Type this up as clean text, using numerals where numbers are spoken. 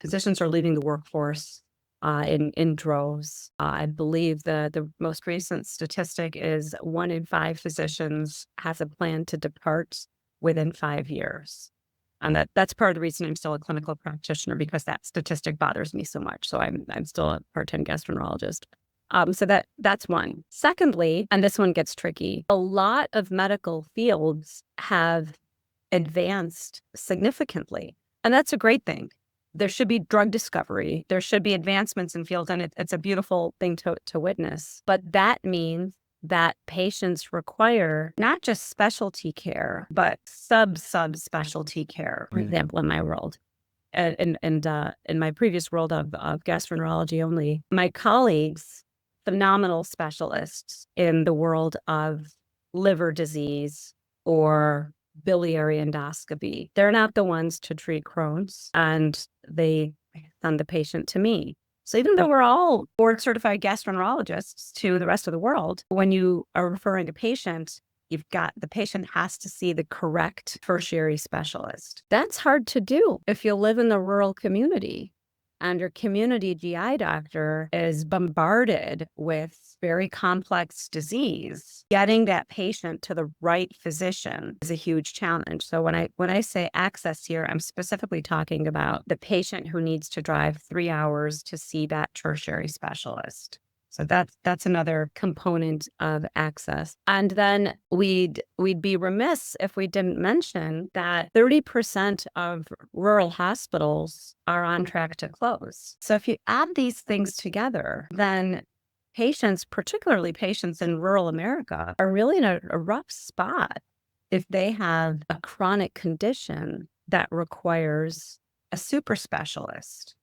physicians are leaving the workforce in droves. I believe the most recent statistic is 1 in 5 physicians has a plan to depart within 5 years. And that's part of the reason I'm still a clinical practitioner, because that statistic bothers me so much. So I'm still a part-time gastroenterologist. So that's one. Secondly, and this one gets tricky, a lot of medical fields have advanced significantly, and that's a great thing. There should be drug discovery. There should be advancements in fields, and it's a beautiful thing to witness. But that means that patients require not just specialty care, but sub-specialty care. For example, in my world, and in my previous world of gastroenterology only, my colleagues, phenomenal specialists in the world of liver disease or biliary endoscopy, they're not the ones to treat Crohn's, and they send the patient to me. So even though we're all board certified gastroenterologists to the rest of the world, when you are referring a patient, the patient has to see the correct tertiary specialist. That's hard to do if you live in the rural community and your community GI doctor is bombarded with very complex disease. Getting that patient to the right physician is a huge challenge. So when I say access here, I'm specifically talking about the patient who needs to drive 3 hours to see that tertiary specialist. So that's another component of access. And then we'd be remiss if we didn't mention that 30% of rural hospitals are on track to close. So if you add these things together, then patients, particularly patients in rural America, are really in a rough spot if they have a chronic condition that requires a super specialist.